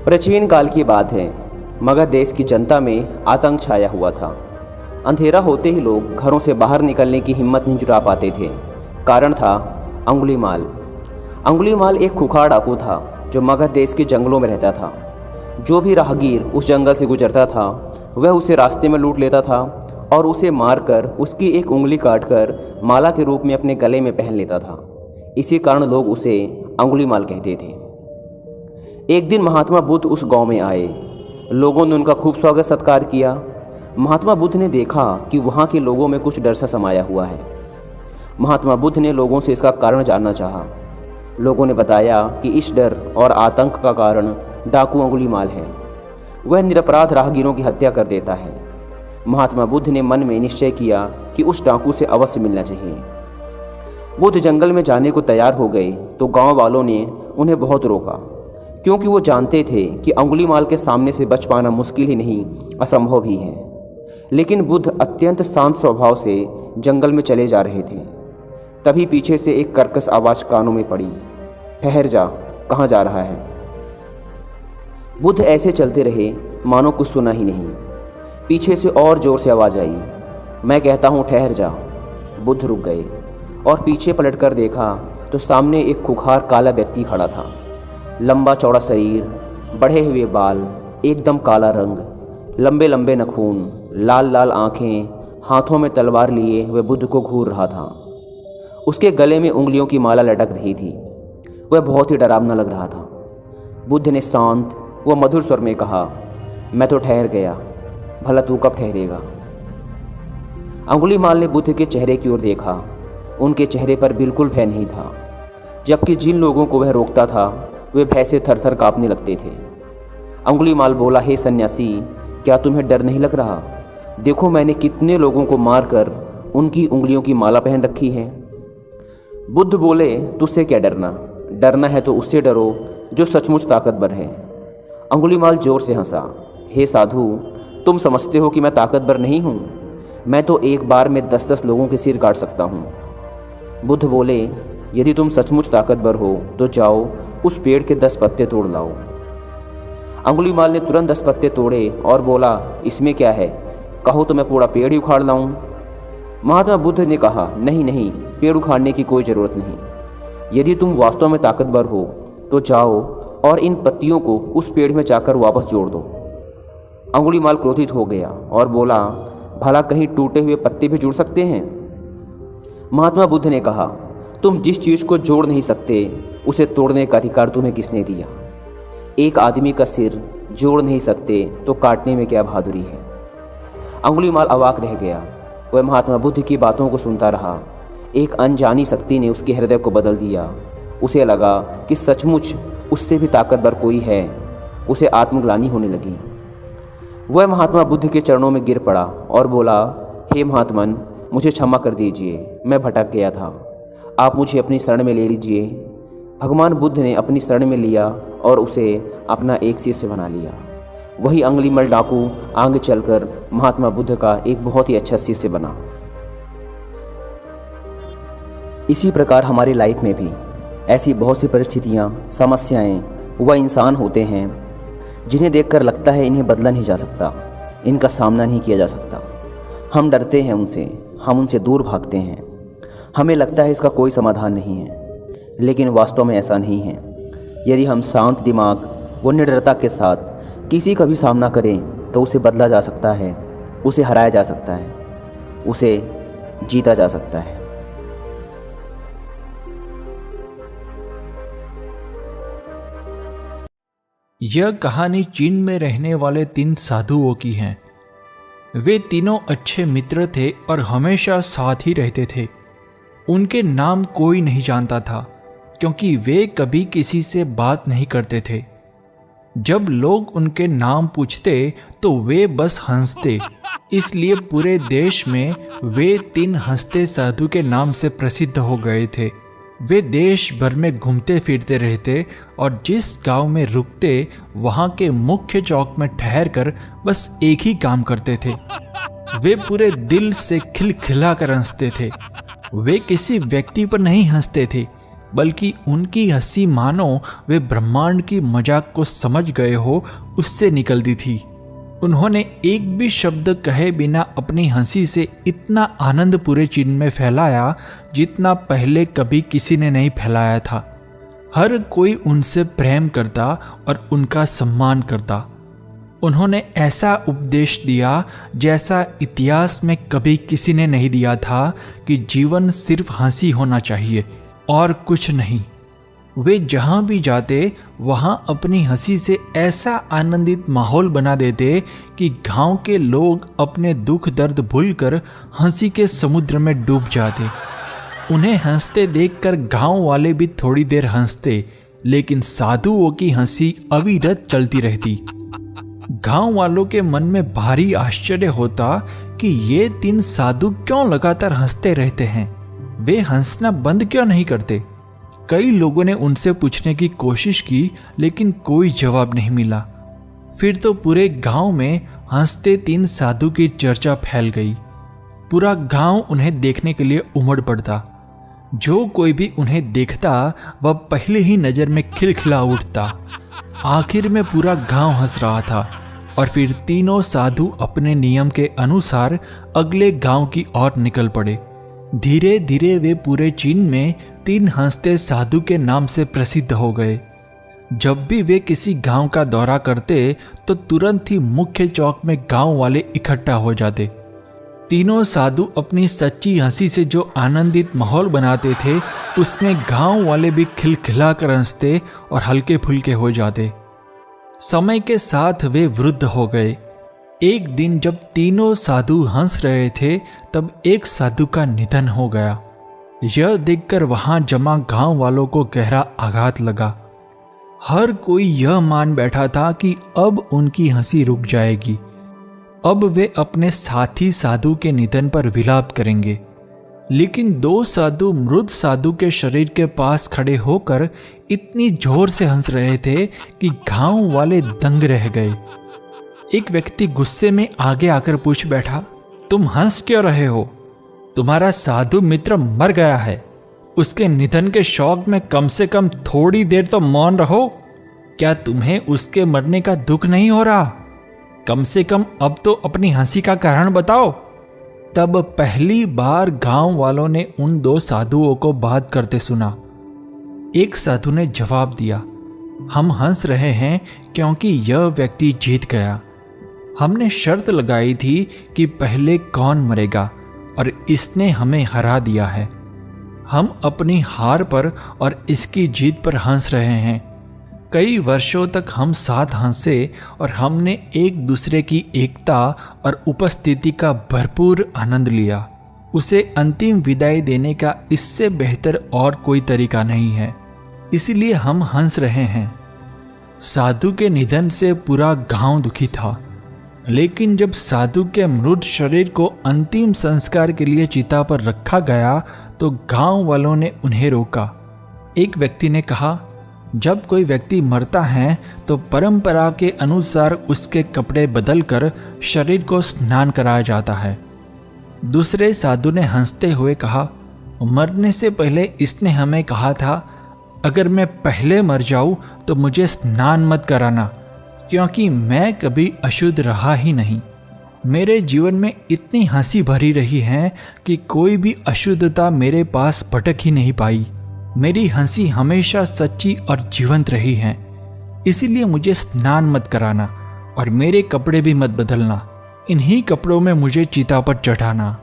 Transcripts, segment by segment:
प्राचीन काल की बात है। मगध देश की जनता में आतंक छाया हुआ था। अंधेरा होते ही लोग घरों से बाहर निकलने की हिम्मत नहीं जुटा पाते थे। कारण था अंगुलीमाल। अंगुलीमाल एक खुखार डाकू था जो मगध देश के जंगलों में रहता था। जो भी राहगीर उस जंगल से गुजरता था वह उसे रास्ते में लूट लेता था और उसे मारकर उसकी एक उंगली काटकर माला के रूप में अपने गले में पहन लेता था। इसी कारण लोग उसे अंगुलीमाल कहते थे। एक दिन महात्मा बुद्ध उस गांव में आए। लोगों ने उनका खूब स्वागत सत्कार किया। महात्मा बुद्ध ने देखा कि वहाँ के लोगों में कुछ डर सा समाया हुआ है। महात्मा बुद्ध ने लोगों से इसका कारण जानना चाहा। लोगों ने बताया कि इस डर और आतंक का कारण डाकू अंगुलीमाल है। वह निरपराध राहगीरों की हत्या कर देता है। महात्मा बुद्ध ने मन में निश्चय किया कि उस डाकू से अवश्य मिलना चाहिए। बुद्ध जंगल में जाने को तैयार हो गए तो गांव वालों ने उन्हें बहुत रोका, क्योंकि वो जानते थे कि अंगुलीमाल के सामने से बच पाना मुश्किल ही नहीं असंभव भी है। लेकिन बुद्ध अत्यंत शांत स्वभाव से जंगल में चले जा रहे थे। तभी पीछे से एक कर्कश आवाज़ कानों में पड़ी, ठहर जा, कहाँ जा रहा है। बुद्ध ऐसे चलते रहे मानो कुछ सुना ही नहीं। पीछे से और जोर से आवाज़ आई, मैं कहता हूँ ठहर जा। बुद्ध रुक गए और पीछे पलटकर देखा तो सामने एक खुखार काला व्यक्ति खड़ा था। लंबा चौड़ा शरीर, बढ़े हुए बाल, एकदम काला रंग, लंबे लंबे नखून, लाल लाल आँखें, हाथों में तलवार लिए वह बुद्ध को घूर रहा था। उसके गले में उंगलियों की माला लटक रही थी। वह बहुत ही डरावना लग रहा था। बुद्ध ने शांत व मधुर स्वर में कहा, मैं तो ठहर गया, भला तू कब ठहरेगा। अंगुलीमाल ने बुद्ध के चेहरे की ओर देखा। उनके चेहरे पर बिल्कुल भय नहीं था, जबकि जिन लोगों को वह रोकता था वे भय से थर थर काँपने लगते थे। अंगुलीमाल बोला, हे सन्यासी, क्या तुम्हें डर नहीं लग रहा? देखो मैंने कितने लोगों को मारकर उनकी उंगलियों की माला पहन रखी है। बुद्ध बोले, तुझसे क्या डरना? डरना है तो उससे डरो जो सचमुच ताकतवर है। अंगुलीमाल जोर से हंसा, हे साधु, तुम समझते हो कि मैं ताकतवर नहीं हूँ? मैं तो एक बार में 10-10 लोगों के सिर काट सकता हूँ। बुद्ध बोले, यदि तुम सचमुच ताकतवर हो तो जाओ उस पेड़ के 10 पत्ते तोड़ लाओ। अंगुलीमाल ने तुरंत 10 पत्ते तोड़े और बोला, इसमें क्या है, कहो तो मैं पूरा पेड़ ही उखाड़ लाऊं। महात्मा बुद्ध ने कहा, नहीं नहीं, पेड़ उखाड़ने की कोई ज़रूरत नहीं। यदि तुम वास्तव में ताकतवर हो तो जाओ और इन पत्तियों को उस पेड़ में जाकर वापस जोड़ दो। अंगुलीमाल क्रोधित हो गया और बोला, भला कहीं टूटे हुए पत्ते भी जुड़ सकते हैं? महात्मा बुद्ध ने कहा, तुम जिस चीज़ को जोड़ नहीं सकते उसे तोड़ने का अधिकार तुम्हें किसने दिया? एक आदमी का सिर जोड़ नहीं सकते तो काटने में क्या बहादुरी है। अंगुलीमाल अवाक रह गया। वह महात्मा बुद्ध की बातों को सुनता रहा। एक अनजानी शक्ति ने उसके हृदय को बदल दिया। उसे लगा कि सचमुच उससे भी ताकतवर कोई है। उसे आत्मग्लानि होने लगी। वह महात्मा बुद्ध के चरणों में गिर पड़ा और बोला, हे महात्मन, मुझे क्षमा कर दीजिए, मैं भटक गया था। आप मुझे अपनी शरण में ले लीजिए। भगवान बुद्ध ने अपनी शरण में लिया और उसे अपना एक शिष्य बना लिया। वही अंगुलीमाल डाकू आगे चलकर महात्मा बुद्ध का एक बहुत ही अच्छा शिष्य बना। इसी प्रकार हमारी लाइफ में भी ऐसी बहुत सी परिस्थितियाँ, समस्याएं व इंसान होते हैं जिन्हें देखकर लगता है इन्हें बदला नहीं जा सकता, इनका सामना नहीं किया जा सकता। हम डरते हैं उनसे, हम उनसे दूर भागते हैं। हमें लगता है इसका कोई समाधान नहीं है, लेकिन वास्तव में ऐसा नहीं है। यदि हम शांत दिमाग व निडरता के साथ किसी का भी सामना करें तो उसे बदला जा सकता है, उसे हराया जा सकता है, उसे जीता जा सकता है। यह कहानी चीन में रहने वाले 3 साधुओं की है। वे तीनों अच्छे मित्र थे और हमेशा साथ ही रहते थे। उनके नाम कोई नहीं जानता था, क्योंकि वे कभी किसी से बात नहीं करते थे। जब लोग उनके नाम पूछते तो वे बस हंसते। इसलिए पूरे देश में वे 3 हंसते साधु के नाम से प्रसिद्ध हो गए थे। वे देश भर में घूमते फिरते रहते और जिस गांव में रुकते वहां के मुख्य चौक में ठहरकर बस एक ही काम करते थे। वे पूरे दिल से खिलखिला कर हंसते थे। वे किसी व्यक्ति पर नहीं हंसते थे, बल्कि उनकी हंसी मानो वे ब्रह्मांड की मजाक को समझ गए हो उससे निकलती थी। उन्होंने एक भी शब्द कहे बिना अपनी हंसी से इतना आनंद पूरे चीन में फैलाया जितना पहले कभी किसी ने नहीं फैलाया था। हर कोई उनसे प्रेम करता और उनका सम्मान करता। उन्होंने ऐसा उपदेश दिया जैसा इतिहास में कभी किसी ने नहीं दिया था कि जीवन सिर्फ हंसी होना चाहिए और कुछ नहीं। वे जहाँ भी जाते वहाँ अपनी हंसी से ऐसा आनंदित माहौल बना देते कि गांव के लोग अपने दुख दर्द भूलकर हंसी के समुद्र में डूब जाते। उन्हें हंसते देखकर गांव वाले भी थोड़ी देर हंसते, लेकिन साधुओं की हंसी अविरत चलती रहती। गांव वालों के मन में भारी आश्चर्य होता कि ये 3 साधु क्यों लगातार हंसते रहते हैं, वे हंसना बंद क्यों नहीं करते। कई लोगों ने उनसे पूछने की कोशिश की, लेकिन कोई जवाब नहीं मिला। फिर तो पूरे गांव में हंसते 3 साधु की चर्चा फैल गई। पूरा गांव उन्हें देखने के लिए उमड़ पड़ता। जो कोई भी उन्हें देखता वह पहले ही नजर में खिलखिला उठता। आखिर में पूरा गांव हंस रहा था और फिर तीनों साधु अपने नियम के अनुसार अगले गांव की ओर निकल पड़े। धीरे धीरे वे पूरे चीन में 3 हंसते साधु के नाम से प्रसिद्ध हो गए। जब भी वे किसी गांव का दौरा करते तो तुरंत ही मुख्य चौक में गांव वाले इकट्ठा हो जाते। तीनों साधु अपनी सच्ची हंसी से जो आनंदित माहौल बनाते थे उसमें गांव वाले भी खिलखिला कर हंसते और हल्के फुल्के हो जाते। समय के साथ वे वृद्ध हो गए। एक दिन जब तीनों साधु हंस रहे थे तब एक साधु का निधन हो गया। यह देखकर वहां जमा गांव वालों को गहरा आघात लगा। हर कोई यह मान बैठा था कि अब उनकी हंसी रुक जाएगी। अब वे अपने साथी साधु के निधन पर विलाप करेंगे। लेकिन 2 साधु मृत साधु के शरीर के पास खड़े होकर इतनी जोर से हंस रहे थे कि गांव वाले दंग रह गए। एक व्यक्ति गुस्से में आगे आकर पूछ बैठा, तुम हंस क्यों रहे हो? तुम्हारा साधु मित्र मर गया है। उसके निधन के शौक में कम से कम थोड़ी देर तो मौन रहो। क्या तुम्हें उसके मरने का दुख नहीं हो रहा? कम से कम अब तो अपनी हंसी का कारण बताओ। तब पहली बार गांव वालों ने उन 2 साधुओं को बात करते सुना। एक साधु ने जवाब दिया, हम हंस रहे हैं क्योंकि यह व्यक्ति जीत गया। हमने शर्त लगाई थी कि पहले कौन मरेगा और इसने हमें हरा दिया है। हम अपनी हार पर और इसकी जीत पर हंस रहे हैं। कई वर्षों तक हम साथ हंसे और हमने एक दूसरे की एकता और उपस्थिति का भरपूर आनंद लिया। उसे अंतिम विदाई देने का इससे बेहतर और कोई तरीका नहीं है, इसलिए हम हंस रहे हैं। साधु के निधन से पूरा गांव दुखी था, लेकिन जब साधु के मृत शरीर को अंतिम संस्कार के लिए चिता पर रखा गया तो गांव वालों ने उन्हें रोका। एक व्यक्ति ने कहा, जब कोई व्यक्ति मरता है तो परंपरा के अनुसार उसके कपड़े बदलकर शरीर को स्नान कराया जाता है। दूसरे साधु ने हंसते हुए कहा, मरने से पहले इसने हमें कहा था अगर मैं पहले मर जाऊं तो मुझे स्नान मत कराना, क्योंकि मैं कभी अशुद्ध रहा ही नहीं। मेरे जीवन में इतनी हंसी भरी रही है कि कोई भी अशुद्धता मेरे पास भटक ही नहीं पाई। मेरी हंसी हमेशा सच्ची और जीवंत रही है, इसीलिए मुझे स्नान मत कराना और मेरे कपड़े भी मत बदलना। इन्हीं कपड़ों में मुझे चिता पर चढ़ाना।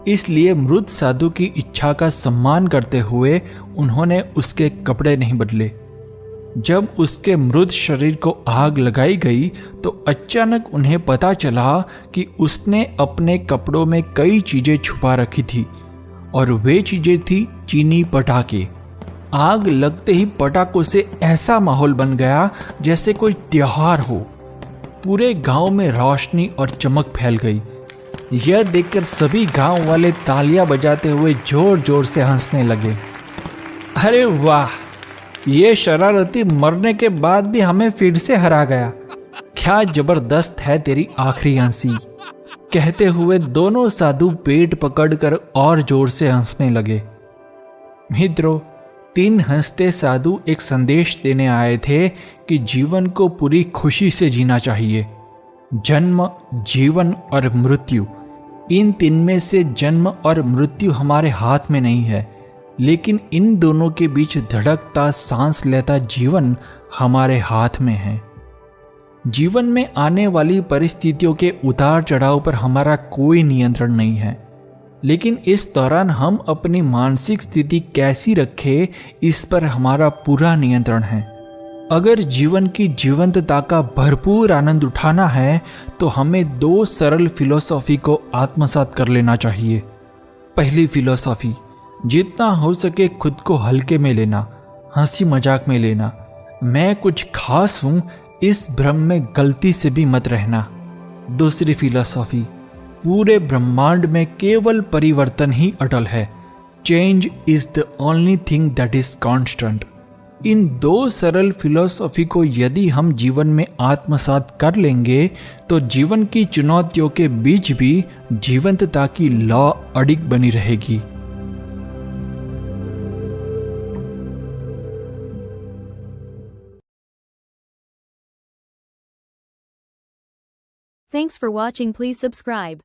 इसलिए मृत साधु की इच्छा का सम्मान करते हुए उन्होंने उसके कपड़े नहीं बदले। जब उसके मृत शरीर को आग लगाई गई तो अचानक उन्हें पता चला कि उसने अपने कपड़ों में कई चीजें छुपा रखी थी और वे चीजें थी चीनी पटाखे। आग लगते ही पटाखों से ऐसा माहौल बन गया जैसे कोई त्योहार हो। पूरे गांव में रोशनी और चमक फैल गई। यह देखकर सभी गांव वाले तालियां बजाते हुए जोर जोर से हंसने लगे। अरे वाह, ये शरारती मरने के बाद भी हमें फिर से हरा गया। क्या जबरदस्त है तेरी आखिरी हंसी। कहते हुए दोनों साधु पेट पकड़कर और जोर से हंसने लगे। मित्रों, तीन हंसते साधु एक संदेश देने आए थे कि जीवन को पूरी खुशी से जीना चाहिए। जन्म, जीवन और मृत्यु, इन तीन में से जन्म और मृत्यु हमारे हाथ में नहीं है, लेकिन इन दोनों के बीच धड़कता सांस लेता जीवन हमारे हाथ में है। जीवन में आने वाली परिस्थितियों के उतार चढ़ाव पर हमारा कोई नियंत्रण नहीं है, लेकिन इस दौरान हम अपनी मानसिक स्थिति कैसी रखें, इस पर हमारा पूरा नियंत्रण है। अगर जीवन की जीवंतता का भरपूर आनंद उठाना है तो हमें दो सरल फिलॉसफी को आत्मसात कर लेना चाहिए। पहली फिलॉसफी, जितना हो सके खुद को हल्के में लेना, हंसी मजाक में लेना। मैं कुछ खास हूँ, इस भ्रम में गलती से भी मत रहना। दूसरी फिलॉसफी, पूरे ब्रह्मांड में केवल परिवर्तन ही अटल है। Change is the only thing that is constant. इन दो सरल फिलॉसफी को यदि हम जीवन में आत्मसात कर लेंगे तो जीवन की चुनौतियों के बीच भी जीवंतता की लौ अडिग बनी रहेगी। Thanks for watching. Please subscribe.